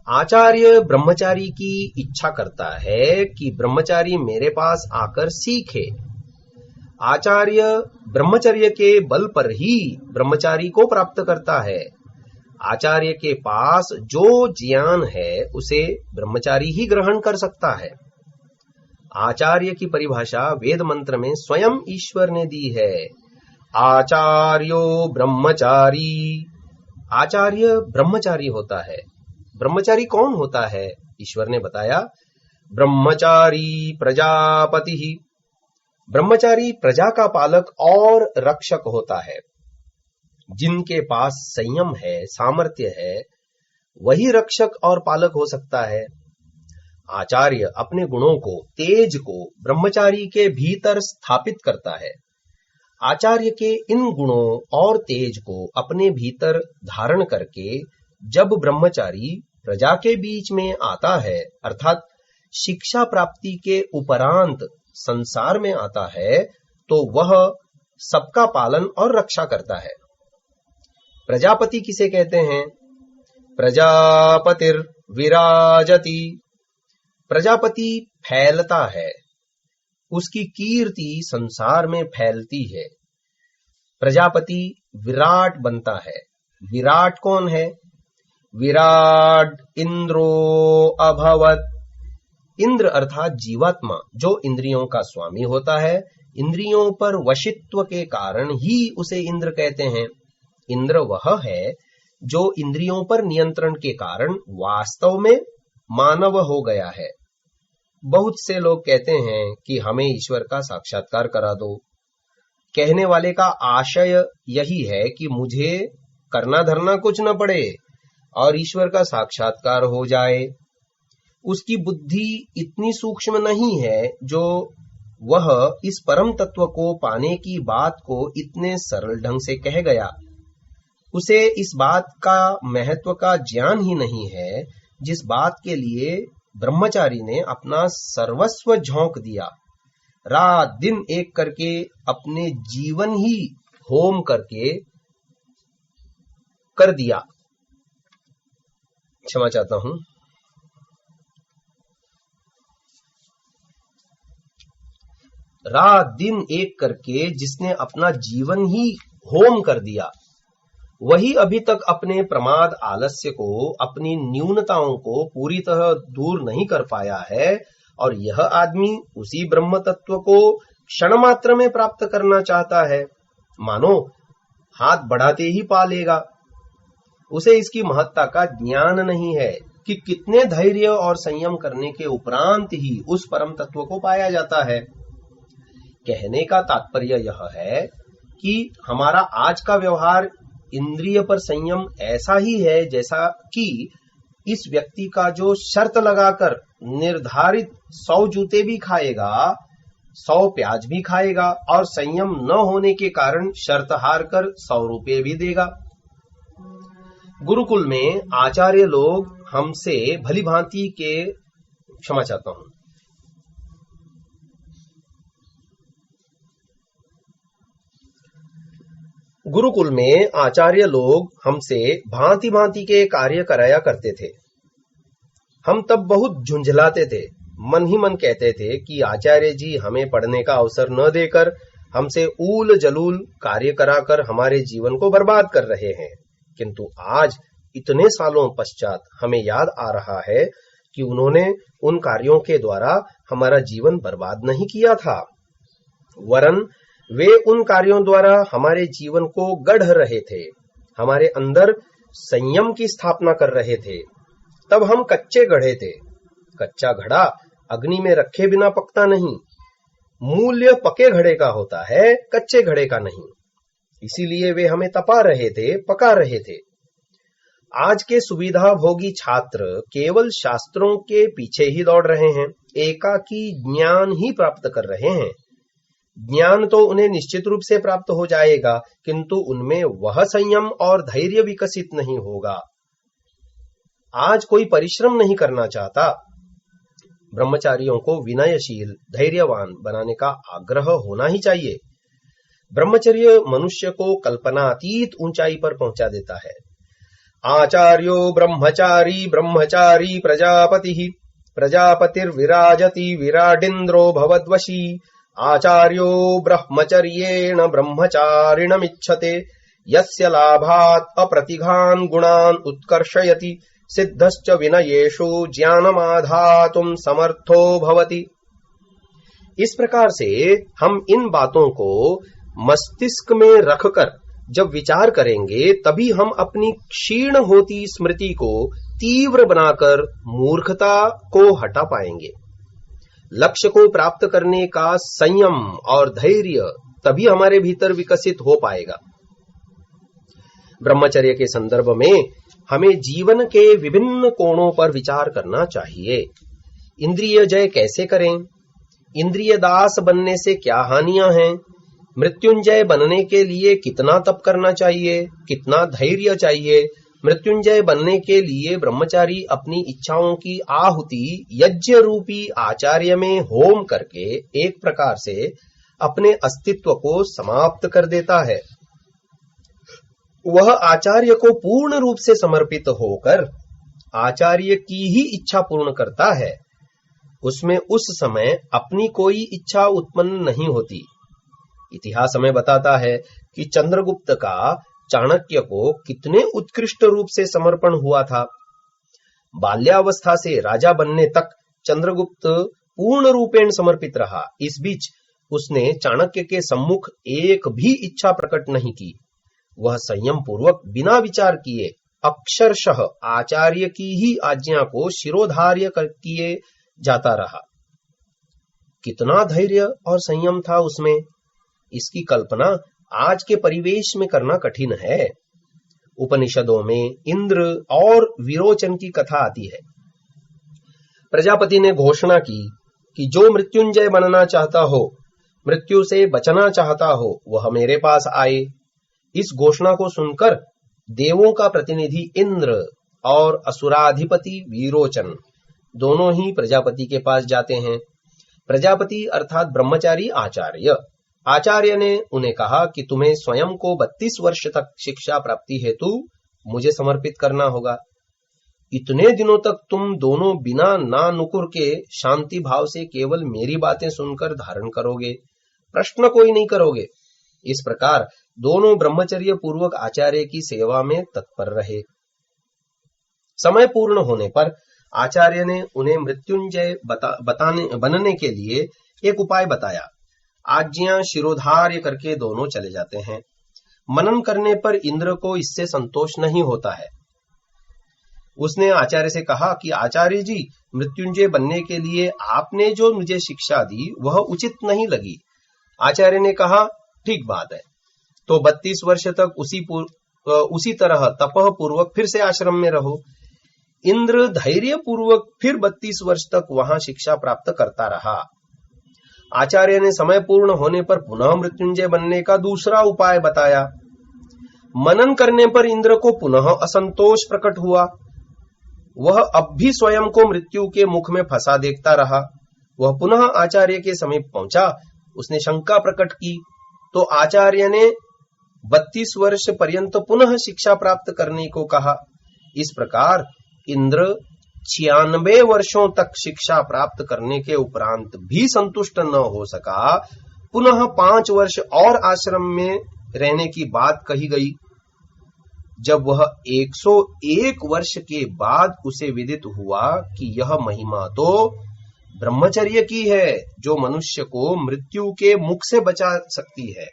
आचार्य ब्रह्मचारी की इच्छा करता है कि ब्रह्मचारी मेरे पास आकर सीखे। आचार्य ब्रह्मचर्य के बल पर ही ब्रह्मचारी को प्राप्त करता है। आचार्य के पास जो ज्ञान है उसे ब्रह्मचारी ही ग्रहण कर सकता है। आचार्य की परिभाषा वेद मंत्र में स्वयं ईश्वर ने दी है, आचार्यो ब्रह्मचारी। आचार्य ब्रह्मचारी होता है। ब्रह्मचारी कौन होता है? ईश्वर ने बताया, ब्रह्मचारी प्रजापति। ब्रह्मचारी प्रजा का पालक और रक्षक होता है। जिनके पास संयम है, सामर्थ्य है, वही रक्षक और पालक हो सकता है। आचार्य अपने गुणों को, तेज को ब्रह्मचारी के भीतर स्थापित करता है। आचार्य के इन गुणों और तेज को अपने भीतर धारण करके जब ब्रह्मचारी प्रजा के बीच में आता है, अर्थात शिक्षा प्राप्ति के उपरांत संसार में आता है, तो वह सबका पालन और रक्षा करता है। प्रजापति किसे कहते हैं? प्रजापतिर विराजति। प्रजापति फैलता है, उसकी कीर्ति संसार में फैलती है। प्रजापति विराट बनता है। विराट कौन है? विराट इंद्रो अभवत। इंद्र अर्थात जीवात्मा, जो इंद्रियों का स्वामी होता है। इंद्रियों पर वशित्व के कारण ही उसे इंद्र कहते हैं। इंद्र वह है जो इंद्रियों पर नियंत्रण के कारण वास्तव में मानव हो गया है। बहुत से लोग कहते हैं कि हमें ईश्वर का साक्षात्कार करा दो। कहने वाले का आशय यही है कि मुझे करना धरना कुछ न पड़े और ईश्वर का साक्षात्कार हो जाए। उसकी बुद्धि इतनी सूक्ष्म नहीं है जो वह इस परम तत्व को पाने की बात को इतने सरल ढंग से कह गया। उसे इस बात का महत्व का ज्ञान ही नहीं है जिस बात के लिए ब्रह्मचारी ने अपना सर्वस्व झोंक दिया। रात दिन एक करके अपने जीवन ही होम करके कर दिया। क्षमा चाहता हूं। रात दिन एक करके जिसने अपना जीवन ही होम कर दिया, वही अभी तक अपने प्रमाद आलस्य को, अपनी न्यूनताओं को पूरी तरह दूर नहीं कर पाया है। और यह आदमी उसी ब्रह्म तत्व को क्षण मात्र में प्राप्त करना चाहता है, मानो हाथ बढ़ाते ही पा लेगा। उसे इसकी महत्ता का ज्ञान नहीं है कि कितने धैर्य और संयम करने के उपरांत ही उस परम तत्व को पाया जाता है। कहने का तात्पर्य यह है कि हमारा आज का व्यवहार इंद्रिय पर संयम ऐसा ही है जैसा कि इस व्यक्ति का जो शर्त लगाकर निर्धारित 100 जूते भी खाएगा, 100 प्याज भी खाएगा और संयम न होने के कारण शर्त हार कर 100 रुपये भी देगा। गुरुकुल में आचार्य लोग हमसे भली भांति के, क्षमा चाहता हूं, गुरुकुल में आचार्य लोग हमसे भांति भांति के कार्य कराया करते थे। हम तब बहुत झुंझलाते थे, मन ही मन कहते थे कि आचार्य जी हमें पढ़ने का अवसर न देकर हमसे ऊल जलूल कार्य कराकर हमारे जीवन को बर्बाद कर रहे हैं। किंतु आज इतने सालों पश्चात हमें याद आ रहा है कि उन्होंने उन कार्यों के द्वारा हमारा जीवन बर्बाद नहीं किया था, वरन वे उन कार्यों द्वारा हमारे जीवन को गढ़ रहे थे, हमारे अंदर संयम की स्थापना कर रहे थे। तब हम कच्चे घड़े थे। कच्चा घड़ा अग्नि में रखे बिना पकता नहीं। मूल्य पके घड़े का होता है, कच्चे घड़े का नहीं। इसीलिए वे हमें तपा रहे थे, पका रहे थे। आज के सुविधा भोगी छात्र केवल शास्त्रों के पीछे ही दौड़ रहे हैं, एकाकी ज्ञान ही प्राप्त कर रहे हैं। ज्ञान तो उन्हें निश्चित रूप से प्राप्त हो जाएगा, किंतु उनमें वह संयम और धैर्य विकसित नहीं होगा। आज कोई परिश्रम नहीं करना चाहता। ब्रह्मचारियों को विनयशील, धैर्यवान बनाने का आग्रह होना ही चाहिए। ब्रह्मचर्य मनुष्य को कल्पनातीत ऊंचाई पर पहुंचा देता है। आचार्यो ब्रह्मचारी ब्रह्मचारी प्रजापतिः प्रजापतिर्विराजति विराडिन्द्रो भवद्वशी आचार्यो ब्रह्मचर्येण ब्रह्मचारिणमिच्छते यस्य लाभात् अप्रतिघान् गुणान् उत्कर्षयति सिद्धश्च विनयेषु ज्ञानमाधातुं समर्थो भवति। इस प्रकार से हम इन बातों को मस्तिष्क में रखकर जब विचार करेंगे तभी हम अपनी क्षीण होती स्मृति को तीव्र बनाकर मूर्खता को हटा पाएंगे। लक्ष्य को प्राप्त करने का संयम और धैर्य तभी हमारे भीतर विकसित हो पाएगा। ब्रह्मचर्य के संदर्भ में हमें जीवन के विभिन्न कोणों पर विचार करना चाहिए। इंद्रिय जय कैसे करें? इंद्रिय दास बनने से क्या हानियां हैं? मृत्युंजय बनने के लिए कितना तप करना चाहिए, कितना धैर्य चाहिए? मृत्युंजय बनने के लिए ब्रह्मचारी अपनी इच्छाओं की आहुति यज्ञ रूपी आचार्य में होम करके एक प्रकार से अपने अस्तित्व को समाप्त कर देता है। वह आचार्य को पूर्ण रूप से समर्पित होकर आचार्य की ही इच्छा पूर्ण करता है। उसमें उस समय अपनी कोई इच्छा उत्पन्न नहीं होती। इतिहास हमें बताता है कि चंद्रगुप्त का चाणक्य को कितने उत्कृष्ट रूप से समर्पण हुआ था। बाल्यावस्था से राजा बनने तक चंद्रगुप्त पूर्ण रूपेण समर्पित रहा। इस बीच उसने चाणक्य के सम्मुख एक भी इच्छा प्रकट नहीं की। वह संयम पूर्वक बिना विचार किए अक्षरशः आचार्य की ही आज्ञा को शिरोधार्य किए जाता रहा। कितना धैर्य और संयम था उसमें, इसकी कल्पना आज के परिवेश में करना कठिन है। उपनिषदों में इंद्र और विरोचन की कथा आती है। प्रजापति ने घोषणा की कि जो मृत्युंजय बनना चाहता हो, मृत्यु से बचना चाहता हो, वह मेरे पास आए। इस घोषणा को सुनकर देवों का प्रतिनिधि इंद्र और असुराधिपति विरोचन दोनों ही प्रजापति के पास जाते हैं। प्रजापति अर्थात ब्रह्मचारी आचार्य ने उन्हें कहा कि तुम्हें स्वयं को 32 वर्ष तक शिक्षा प्राप्ति हेतु मुझे समर्पित करना होगा। इतने दिनों तक तुम दोनों बिना ना नुकुर के शांति भाव से केवल मेरी बातें सुनकर धारण करोगे, प्रश्न कोई नहीं करोगे। इस प्रकार दोनों ब्रह्मचर्य पूर्वक आचार्य की सेवा में तत्पर रहे। समय पूर्ण होने पर आचार्य ने उन्हें मृत्युंजय बनने के लिए एक उपाय बताया। आज्ञा शिरोधार्य करके दोनों चले जाते हैं। मनन करने पर इंद्र को इससे संतोष नहीं होता है। उसने आचार्य से कहा कि आचार्य जी, मृत्युंजय बनने के लिए आपने जो मुझे शिक्षा दी वह उचित नहीं लगी। आचार्य ने कहा, ठीक बात है, तो 32 वर्ष तक उसी तरह तपह पूर्वक फिर से आश्रम में रहो। इंद्र धैर्य पूर्वक फिर 32 वर्ष तक वहां शिक्षा प्राप्त करता रहा। आचार्य ने समय पूर्ण होने पर पुनः मृत्युंजय बनने का दूसरा उपाय बताया। मनन करने पर इंद्र को पुनः असंतोष प्रकट हुआ। वह अब भी स्वयं को मृत्यु के मुख में फंसा देखता रहा। वह पुनः आचार्य के समीप पहुंचा। उसने शंका प्रकट की तो आचार्य ने 32 वर्ष पर्यंत पुनः शिक्षा प्राप्त करने को कहा। इस प्रकार इंद्र 96 वर्षों तक शिक्षा प्राप्त करने के उपरांत भी संतुष्ट न हो सका। पुनः 5 वर्ष और आश्रम में रहने की बात कही गई। जब वह 101 वर्ष के बाद उसे विदित हुआ कि यह महिमा तो ब्रह्मचर्य की है जो मनुष्य को मृत्यु के मुख से बचा सकती है।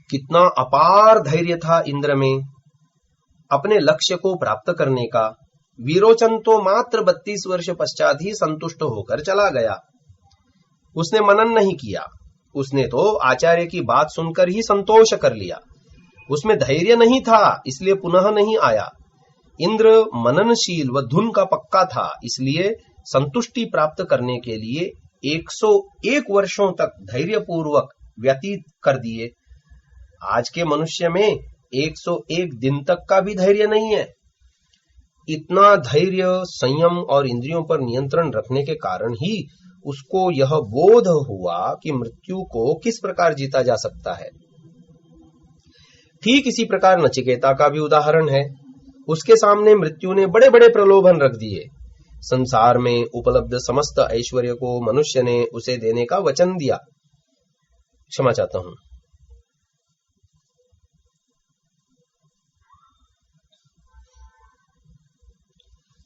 कितना अपार धैर्य था इंद्र में अपने लक्ष्य को प्राप्त करने का। विरोचन तो मात्र 32 वर्ष पश्चात ही संतुष्ट होकर चला गया। उसने मनन नहीं किया। उसने तो आचार्य की बात सुनकर ही संतोष कर लिया। उसमें धैर्य नहीं था, इसलिए पुनः नहीं आया। इंद्र मननशील व धुन का पक्का था, इसलिए संतुष्टि प्राप्त करने के लिए 101 वर्षों तक धैर्य पूर्वक व्यतीत कर दिए। आज के मनुष्य में 101 दिन तक का भी धैर्य नहीं है। इतना धैर्य, संयम और इंद्रियों पर नियंत्रण रखने के कारण ही उसको यह बोध हुआ कि मृत्यु को किस प्रकार जीता जा सकता है। ठीक इसी प्रकार नचिकेता का भी उदाहरण है। उसके सामने मृत्यु ने बड़े बड़े प्रलोभन रख दिए। संसार में उपलब्ध समस्त ऐश्वर्य को मनुष्य ने उसे देने का वचन दिया। क्षमा चाहता हूं।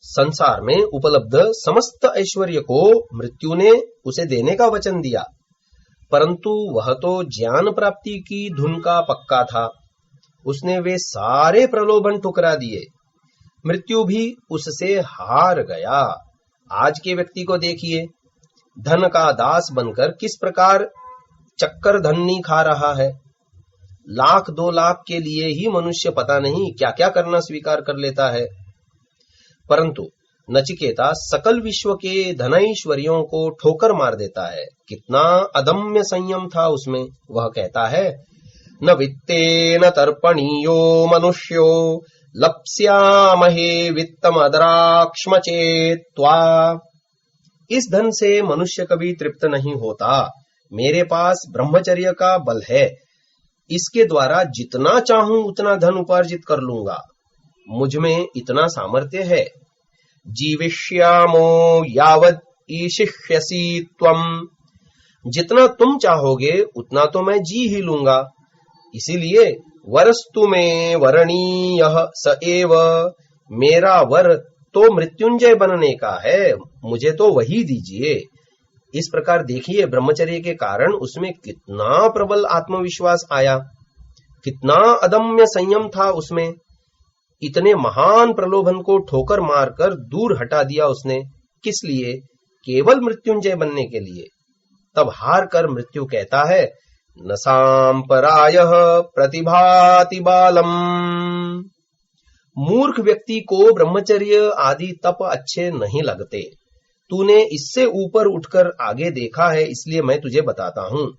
संसार में उपलब्ध समस्त ऐश्वर्य को मृत्यु ने उसे देने का वचन दिया, परंतु वह तो ज्ञान प्राप्ति की धुन का पक्का था। उसने वे सारे प्रलोभन ठुकरा दिए। मृत्यु भी उससे हार गया। आज के व्यक्ति को देखिए, धन का दास बनकर किस प्रकार चक्कर धन्नी खा रहा है। 1,00,000-2 लाख के लिए ही मनुष्य पता नहीं क्या क्या करना स्वीकार कर लेता है। परंतु नचिकेता सकल विश्व के धनैश्वर्यों को ठोकर मार देता है। कितना अदम्य संयम था उसमें। वह कहता है, न वित्तेन तर्पणीयो मनुष्यो लप्स्यामहे वित्तमद्राक्ष्मचेत्वा। इस धन से मनुष्य कभी तृप्त नहीं होता। मेरे पास ब्रह्मचर्य का बल है। इसके द्वारा जितना चाहूं उतना धन उपार्जित कर लूंगा। मुझ में इतना सामर्थ्य है। जीविष्यामो यावद ईशिष्यसि त्वम। जितना तुम चाहोगे उतना तो मैं जी ही लूंगा। इसीलिए वरस्तु में वरणीयः स एव। मेरा वर तो मृत्युंजय बनने का है, मुझे तो वही दीजिए। इस प्रकार देखिए, ब्रह्मचर्य के कारण उसमें कितना प्रबल आत्मविश्वास आया, कितना अदम्य संयम था उसमें। इतने महान प्रलोभन को ठोकर मारकर दूर हटा दिया उसने। किस लिए? केवल मृत्युंजय बनने के लिए। तब हार कर मृत्यु कहता है, न सांपरायः प्रतिभाति बालम। मूर्ख व्यक्ति को ब्रह्मचर्य आदि तप अच्छे नहीं लगते। तूने इससे ऊपर उठकर आगे देखा है, इसलिए मैं तुझे बताता हूं।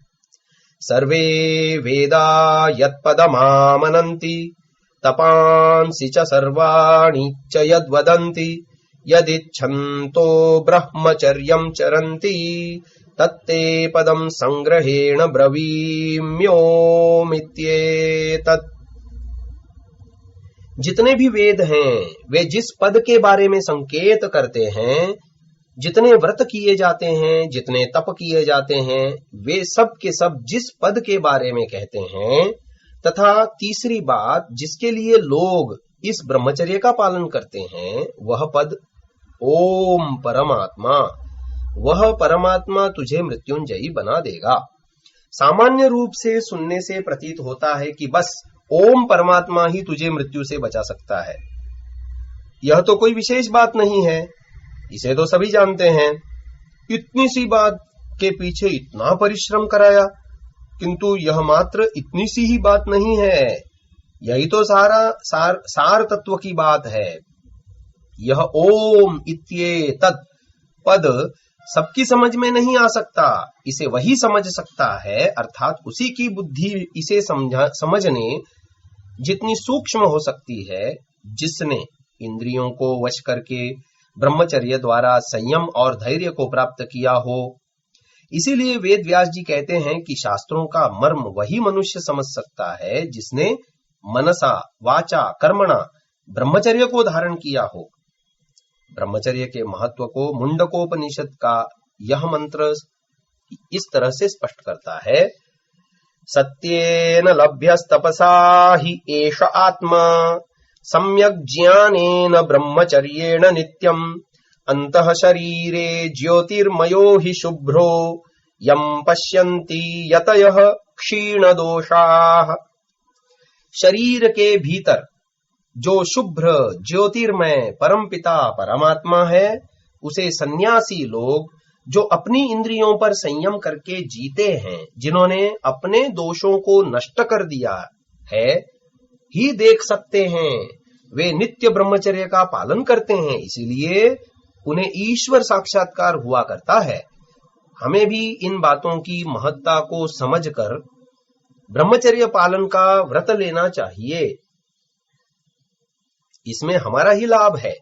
सर्वे वेदा यत्पदमामनन्ति तपांसि च सर्वाणि च यद्वदन्ति यदिच्छन्तो ब्रह्मचर्यं चरन्ति तत्ते पदं संग्रहेण ब्रवीम्योमित्येतत्। जितने भी वेद हैं वे जिस पद के बारे में संकेत करते हैं, जितने व्रत किए जाते हैं, जितने तप किए जाते हैं, वे सब के सब जिस पद के बारे में कहते हैं, तथा तीसरी बात जिसके लिए लोग इस ब्रह्मचर्य का पालन करते हैं, वह पद ओम परमात्मा। वह परमात्मा तुझे मृत्युंजयी बना देगा। सामान्य रूप से सुनने से प्रतीत होता है कि बस ओम परमात्मा ही तुझे मृत्यु से बचा सकता है। यह तो कोई विशेष बात नहीं है, इसे तो सभी जानते हैं। इतनी सी बात के पीछे इतना परिश्रम कराया, किंतु यह मात्र इतनी सी ही बात नहीं है। यही तो सार तत्व की बात है। यह ओम इत्येतत् पद सबकी समझ में नहीं आ सकता। इसे वही समझ सकता है, अर्थात उसी की बुद्धि इसे समझने जितनी सूक्ष्म हो सकती है, जिसने इंद्रियों को वश करके ब्रह्मचर्य द्वारा संयम और धैर्य को प्राप्त किया हो। इसीलिए वेद व्यास जी कहते हैं कि शास्त्रों का मर्म वही मनुष्य समझ सकता है जिसने मनसा वाचा कर्मणा ब्रह्मचर्य को धारण किया हो। ब्रह्मचर्य के महत्व को मुंडकोपनिषद का यह मंत्र इस तरह से स्पष्ट करता है, सत्येन लभ्यस्तपसा हि एष आत्मा सम्यक् ज्ञानेन ब्रह्मचर्येण नित्यम् अंतः शरीरे ज्योतिर्मयो हि शुभ्रो यं पश्यन्ति यतयः क्षीण दोषाः। शरीर के भीतर जो शुभ्र ज्योतिर्मय परमपिता परमात्मा है, उसे सन्यासी लोग जो अपनी इंद्रियों पर संयम करके जीते हैं, जिन्होंने अपने दोषों को नष्ट कर दिया है, ही देख सकते हैं। वे नित्य ब्रह्मचर्य का पालन करते हैं, इसीलिए उन्हें ईश्वर साक्षात्कार हुआ करता है। हमें भी इन बातों की महत्ता को समझकर ब्रह्मचर्य पालन का व्रत लेना चाहिए। इसमें हमारा ही लाभ है।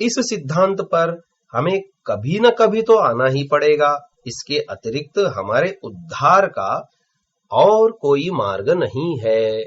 इस सिद्धांत पर हमें कभी न कभी तो आना ही पड़ेगा। इसके अतिरिक्त हमारे उद्धार का और कोई मार्ग नहीं है।